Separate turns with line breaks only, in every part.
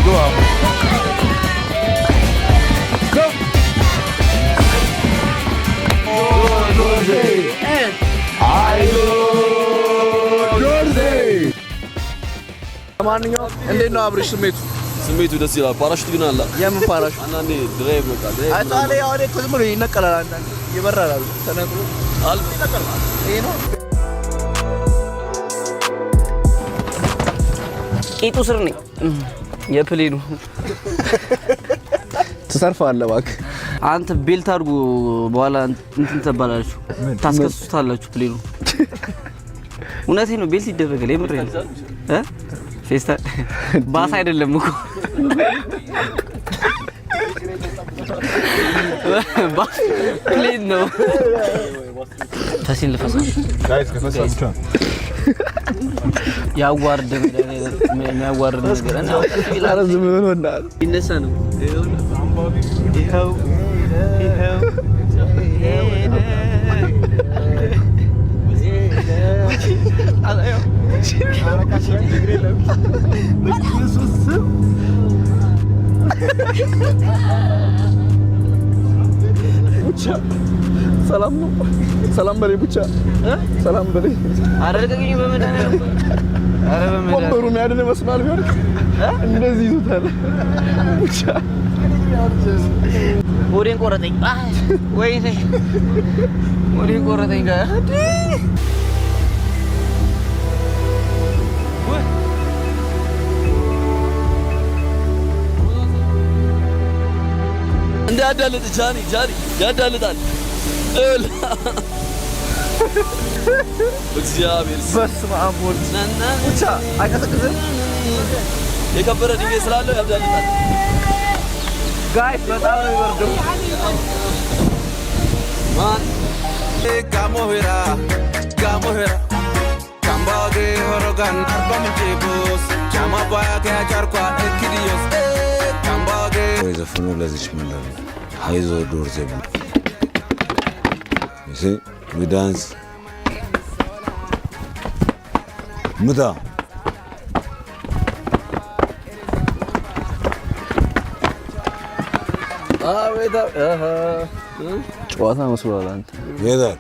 Go out. Go. Dorday. And I go Dorday. ማንኛው እንዴት ነው አብርሽ ስሜቱ ደስ ይላል ፓራሹት ግን አለ የምን ፓራሹት አንዳንዴ ድራይቭ በቃ አጣለ ያው እኔ እኮ ዝም ብሎ ይነቀላል አንዳንዴ ይበራል ተነቅሎ አልኩ ይነቀላል ይሄ ነው ቂጡ ስር ነኝ የፕሌኑ ትሰርፋለህ እባክህ አንተ ቤልት አድርጉ በኋላ እንትን ተባላችሁ ታስከሱታላችሁ ፕሌኑ እውነቴን ነው ቤልት ይደረጋል የምር ፌስታ ባስ አይደለም እኮ ባስ ፕሌን ነው ታሲል ፈሳ ጋይስ ከፈሳ ብቻ ያዋርድ የሚያዋርድ ነገር እና አረ ዝም ብሎ እና ይነሳ ነው ይሄው አላዮ አራካሽ ይግሬለም ኢየሱስ ብቻ ሰላም ነው ሰላም በለኝ ብቻ ሰላም በለኝ አረጋግኝ በመዳና አረ በመዳና ወንበሩ የሚያድነ መስማል ቢሆን እንደዚህ ይዙታል ብቻ ወዴን ቆረጠኝ ወይኔ ወዴን ቆረጠኝ ጋር እንዳዳልጥ ጃኒ ያዳልጣል እግዚአብሔር በስመ አብ ወልድ ብቻ አይቀሰቅስም የከበረ ድንጋይ ስላለው ያዳልጣል ጋይስ በጣም ነው ይወርደው ማን ጋሞሄራ ካምባጌ ሆሮጋን አርባምንጭቡስ ጃማባያ ከያቻርኳ እክዲዮስ ካምባጌ ወይዘፍኑ ለዚች መንደር ሃይዞ ዶርዜ See, we dance. Muda. Wait up. ጨዋታ መስሏል አንተ ይሄዳል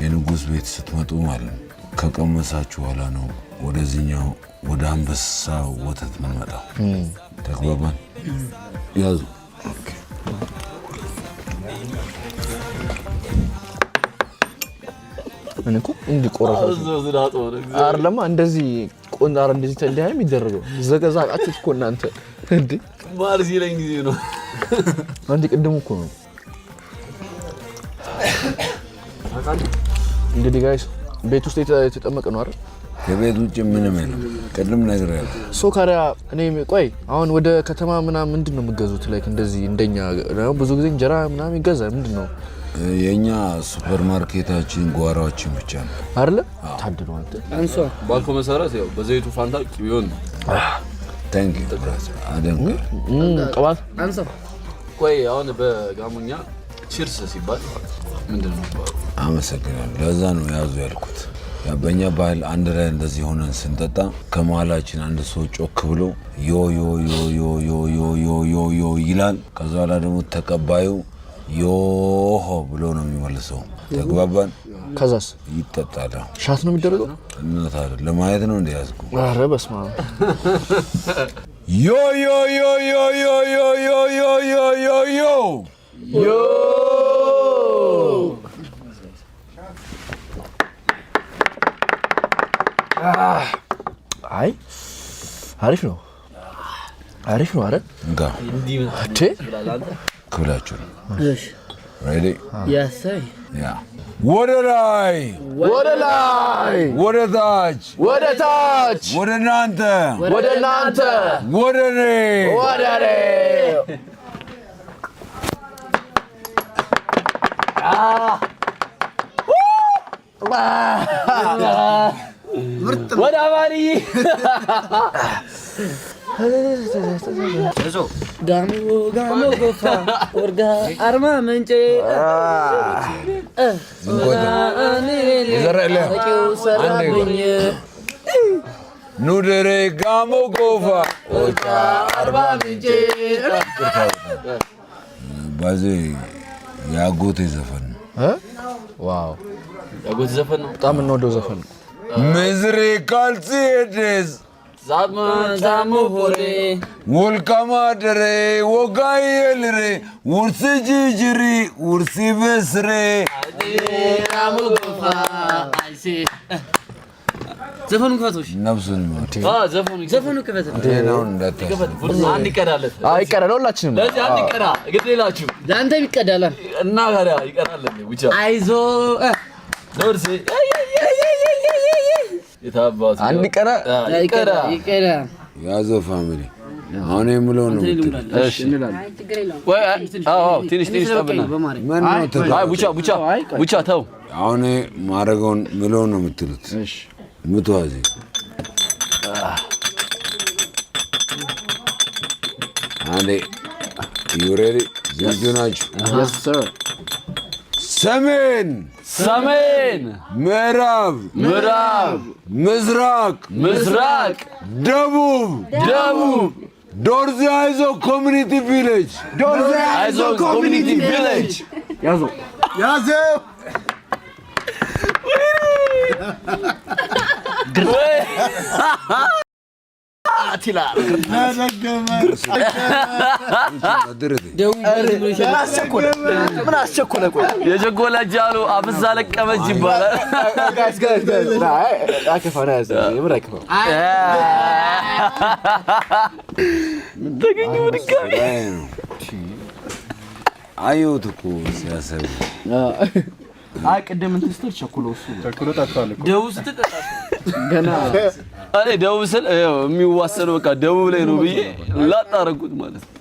የንጉስ ቤት ስትመጡ ማለት ከቀመሳችሁ በኋላ ነው ወደዚህኛው ወደ አንበሳ ወተት መንመጣው ተግባባን ያዙ እነኮ እንዲቆረጠ አይደለም እንደዚህ ቆንዳር እንደዚህ ተንዳይ የሚደረገው ዘገዛቃችሁ እኮ እናንተ እንዴ ማርዚ ለኝ ጊዜ ነው አንዴ ቅድም እኮ ነው እንግዲህ ጋይስ ቤት ውስጥ የተጠመቀ ነው አይደል ከቤት ውጭ ምንም የለም ቅድም ነገር ያለ ሶካሪያ እኔ ቆይ አሁን ወደ ከተማ ምናምን ምንድነው የምገዙት ላይክ እንደዚህ እንደኛ ነው ብዙ ጊዜ እንጀራ ምናምን ይገዛል ምንድነው የኛ ሱፐርማርኬታችን ጓራዎችን ብቻ ነው አይደል ታድሎ አንተ አንሶ ባልኮ መሰረት ያው በዘይቱ ፋንታ ቂቢዮን ታንክ ዩ ብራዘር አደንኩ ቀባት አንሶ ቆይ አሁን በጋሞኛ ቺርስ ሲባል ምንድነው አመሰግናለሁ ለዛ ነው ያዙ ያልኩት በእኛ ባህል አንድ ላይ እንደዚህ ሆነን ስንጠጣ ከመሃላችን አንድ ሰው ጮክ ብሎ ዮ ዮ ዮ ዮ ዮ ዮ ዮ ዮ ዮ ይላል ከዛ በኋላ ደግሞ ተቀባዩ ዮሆ ብሎ ነው የሚመልሰው ተግባባን ከዛስ ይጠጣል ሻት ነው የሚደረገው እና ታዲያ ለማየት ነው እንደያዝኩ አረ በስማ ዮ ዮ ዮ ዮ ዮ ዮ ዮ ዮ ዮ ዮ ዮ ዮ አይ አሪፍ ነው አይደል እንጋ እንዲ አቴ ክብላችሁ እሺ
Ready?
Yes, sir.
Yeah. What did I?
What a lie!
What a touch?
What a touch!
What a nanta?
What a nanta!
What a day?
What a day!
What amari? Gamu gofa orga arma menche
Nudere gamu gofa
orga arma menche
baze ያጎቴ ዘፈን
ዋው
ያጎቴ ዘፈን ነው
በጣም እንወደው ዘፈን ነው
ምዝሬ ካልሲሄድስ
ዛሙ ሆሬ
ወልካማ ደሬ ወጋየልሬ ውርስ ጅጅሪ ውርሲ በስሬ
ራሙ ጎፋ አይሲ ዘፈኑ ከፈቶሽ
ነፍሱን ይሞት
ዘፈኑ ከፈተ
ዴናውን እንዳታስ
አንድ ይቀዳለት
ይቀዳል ሁላችንም
ለዚህ አንድ ይቀዳ ግዴላችሁ ለአንተ ይቀዳል እና ጋራ ይቀዳል ብቻ አይዞ ዶርሲ የታባቱ
አንድ ይቀዳ
ያዘው ፋሚሊ አሁን የምለው ነው
እሺ ወይ አዎ ትንሽ ጠብና
ምን ነው
አይ ቡቻ ተው
አሁን ማረጋውን ምለው ነው የምትሉት
እሺ
ምቷዚ አንዴ you ready ዝግጁ ናችሁ
yes sir
ሰሜን ምዕራብ ምስራቅ ደቡብ ዶርዜ አይዞ ኮሚኒቲ ቪሌጅ ያዘው
አቲላ ምን አስቸኮለ ቆይ
የጀጎላ ጃሉ አፍዛ ለቀመች ይባላል
አከፋና ያዘ ይብራከው
ተገኙ ድጋሚ
አዩት እኮ ሲያሰብ
ቅድም እንትን ስትል ቸኩሎ
ታጣለ
ደቡብ ስትጠጣ
ገና
አሬ ደቡብ ስል የሚዋሰነው በቃ ደቡብ ላይ ነው ብዬ ላጣረኩት ማለት ነው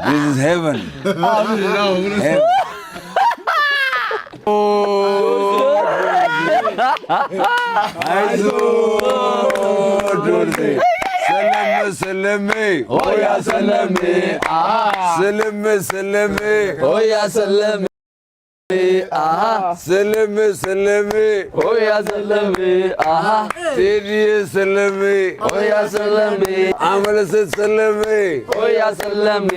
This is heaven. Heaven. አይዞ ዶርዜ ሰለሜ ኦያ ሰለሜ ኦያ ሰለሜ ሰለሜ
ኦያ ሰለሜ
ቴዲ ሰለሜ
ኦያ ሰለሜ
አመለሰት ሰለሜ
ኦያ ሰለሜ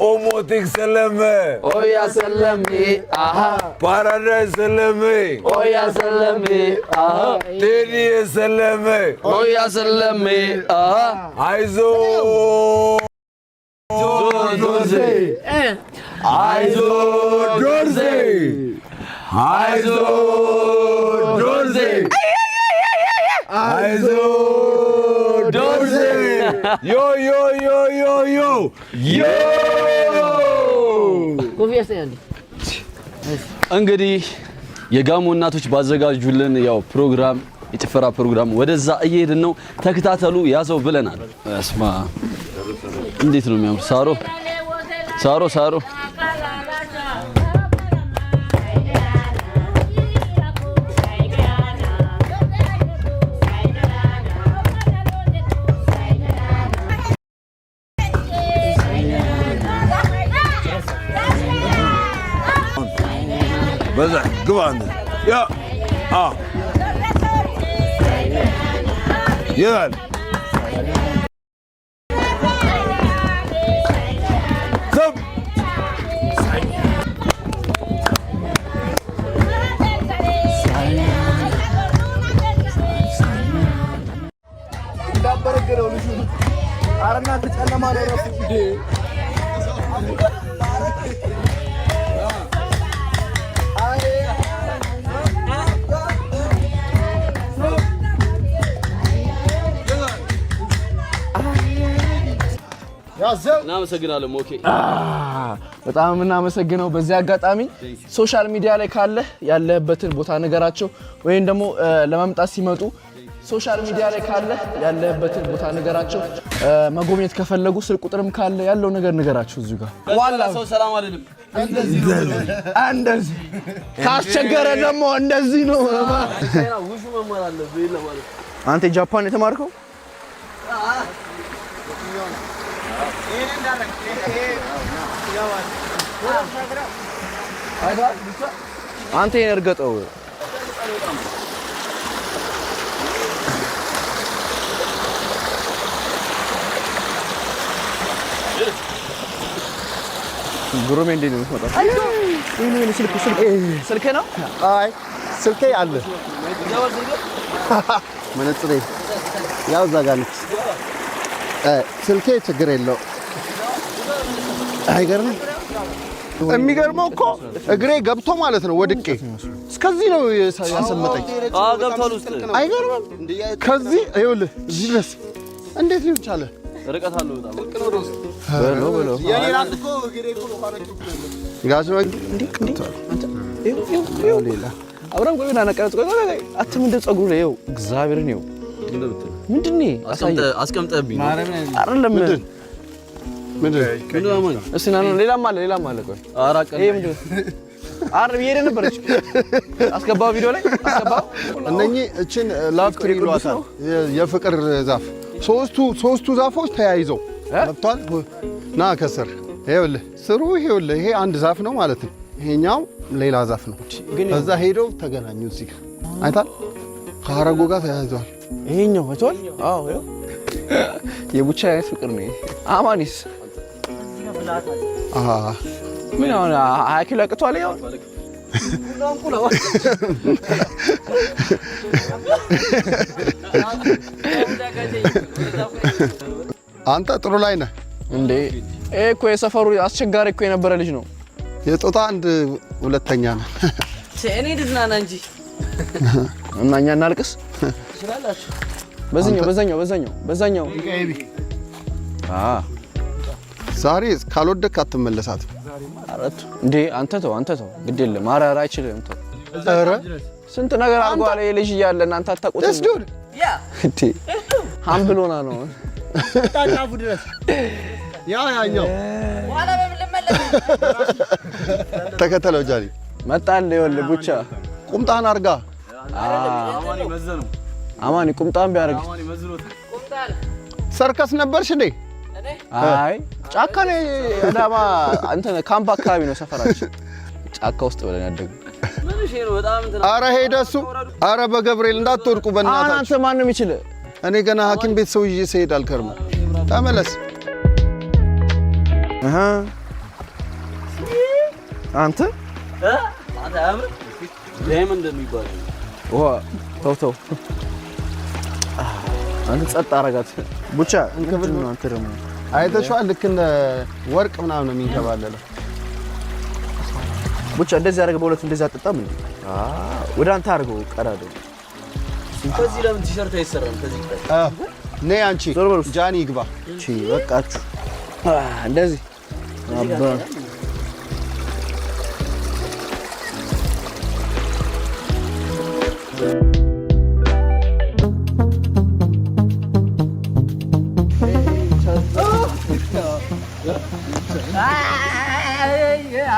ኦሞቲክ ሰለሜ
ኦያ ሰለሜ
ፓራዳይስ ሰለሜ
ኦያ ሰለሜ
ቴዲ ሰለሜ
ኦያ ሰለሜ
አይዞ
ዶርዜ
አይዞ ዶርዜ ዮ
እንግዲህ የጋሞ እናቶች ባዘጋጁልን ያው ፕሮግራም የጭፈራ ፕሮግራም ወደዛ እየሄድን ነው ተከታተሉ ያዘው ብለናል እስማ እንዴት ነው የሚያምር ሳሮ
በዛ ግባን ያ ይላል ሰብ
እንዳበረገረው ልጁ አረና ተጨለማ ነው እንዴ
ያዘው
እናመሰግናለን ሞኬ
በጣም እናመሰግነው በዚህ አጋጣሚ ሶሻል ሚዲያ ላይ ካለ ያለህበትን ቦታ ነገራቸው ወይም ደግሞ ለማምጣት ሲመጡ ሶሻል ሚዲያ ላይ ካለ ያለህበትን ቦታ ነገራቸው መጎብኘት ከፈለጉ ስልክ ቁጥርም ካለ ያለው ነገር ነገራቸው እዚሁ ጋር
ዋላ ሰው ሰላም አይደለም
እንደዚህ ካስቸገረ ደግሞ እንደዚህ ነው
ውሹ መማር አለብህ ለማለት
አንተ ጃፓን የተማርከው አንተ የርገጠው ጉሩሜ እንዴ ነው ወጣ ይሄን ስልክ ነው
አይ ስልኬ አለ መነጽሬ ያው ዛጋለች ስልኬ ችግር የለው አይገርም የሚገርመው እኮ እግሬ ገብቶ ማለት ነው ወድቄ እስከዚህ ነው ያሰመጠኝ
ገብቷል ውስጥ
አይገርም ከዚህ ይኸውልህ እዚህ ድረስ እንዴት ሊሆን ቻለ
ርቀት አለው በጣም
በሎ
የኔ ራስ እኮ እግሬ እኮ ጋሽ ነው ሌላ
አብራም ቆይና ነቀረጽ ቆይ አትም እንደ ጸጉር ነው ይኸው እግዚአብሔርን ይኸው ምንድን ነው
አስቀምጠብኝ
አይደለም
ምንድን
እስቲ ና ነው ሌላም አለ ቆይ አራቀ ይሄ ምንድን አረብ ይሄድ ነበርች አስገባው ቪዲዮ ላይ አስገባው
እነኚህ እችን ላቭ ትሪ ይሏታል የፍቅር ዛፍ ሶስቱ ዛፎች ተያይዘው መጥቷል ና ከስር ይኸውልህ ስሩ ይኸውልህ ይሄ አንድ ዛፍ ነው ማለት ነው ይሄኛው ሌላ ዛፍ ነው ከዛ ሄደው ተገናኙ እዚህ ጋር አይታል ከሐረጎ ጋር ተያይዘዋል
ይሄኛው አይቷል አዎ ይኸው የቡቻ አይነት ፍቅር ነው አማኒስ ምን አሁን 20 ኪሎ አቅቷል ያው
አንተ ጥሩ ላይ ነህ
እንዴ እኮ የሰፈሩ አስቸጋሪ እኮ የነበረ ልጅ ነው
የጦጣ አንድ ሁለተኛ ነው
እኔ ድዝናና እንጂ
እና እኛ እናልቅስ በዛኛው
ዛሬ ካልወደክ አትመለሳት
አረቱ እንዴ አንተ ተው ግድ የለም ማራራ አይችልም ተው ኧረ ስንት ነገር አርጓለ የልጅ እያለ እናንተ አታውቁት
ደስ ዱድ
ያ
እንዴ ሃምብሎና ነው
ታጫፉ ድረስ ያኛው
ዋላ በመለመለስ
ተከተለው ጃሊ
መጣል ይወል ቡቻ
ቁምጣን አርጋ
አማኒ ቁምጣን ቢያርግ
ሰርከስ ነበርሽ እንዴ
አይ ጫካ ላይ አዳማ አንተ ካምፕ አካባቢ ነው ሰፈራችን ጫካ ውስጥ ብለን ያደግ
ምን እሺ ነው በጣም እንትና
አረ ሄደሱ አረ በገብርኤል እንዳትወድቁ በእናታችሁ
አንተ ማንም ይችል
እኔ ገና ሐኪም ቤት ሰው ይዤ ሰይድ አልከርም ተመለስ
አንተ
አዳም ዳይመንድ የሚባል
ተው አንተ ጸጥ አረጋት ቡቻ እንከብል ነው አንተ ደግሞ
አይተሽዋል ልክ እንደ ወርቅ ምናምን ነው የሚንከባለለው
ቡቻ እንደዚህ አረገ በሁለቱ እንደዚህ አጥጣም እንዴ ወደ አንተ አርገው ቀራዶ
ከዚህ ለምን ቲሸርት አይሰራም ከዚህ
ነይ አንቺ ጃኒ ይግባ
እቺ በቃችሁ እንደዚህ አባ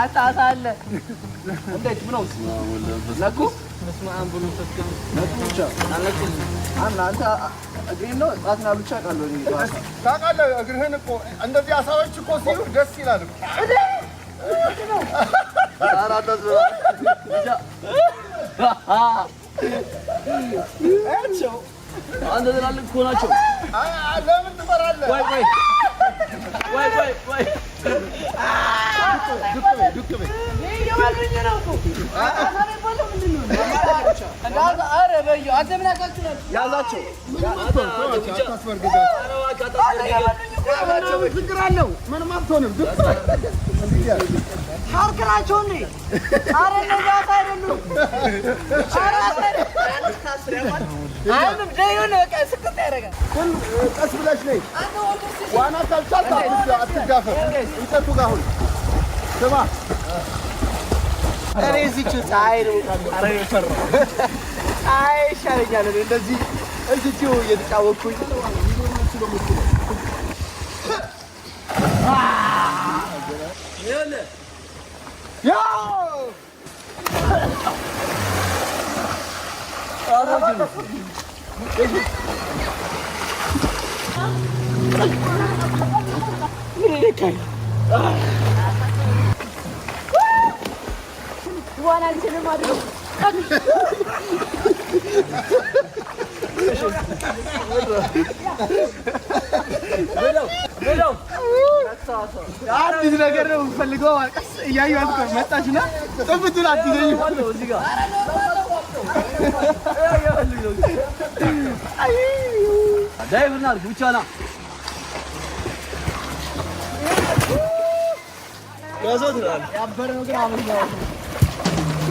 አታሳለ እንዴት ምነው ለኩ መስማን ብሎ ፈትከም ለኩቻ አንተ እግሬን ነው ጣትና ብቻ ቃለው ነው
ታውቃለህ እግርህን እኮ እንደዚህ አሳዎች እኮ ሲሉ ደስ ይላል
አራዳስ አቸው አንተ ዘላለም እኮ ናቸው
ለምን ትፈራለህ
ወይ
ዱክበ ቀስ ብለሽ ነይ ዋና ካልቻልክ አትጋፈር። እንጨቱ ጋር ሁን። ስማ
እኔ እዚች ፀሐይ ነው ኧረ የፈራው ፀሐይ ይሻለኛል። እኔ እንደዚህ እዚችው እየተጫወትኩኝ አዲስ ነገር ነው የምፈልገው። ቀስ እያየኋት እኮ መጣችና ጥፍቱን አትይዘኝም እዚህ ጋር ዳይቭ እናድርግ ብቻ ና ያዘው ትላለህ። ያበረ ነው ግን አመኛው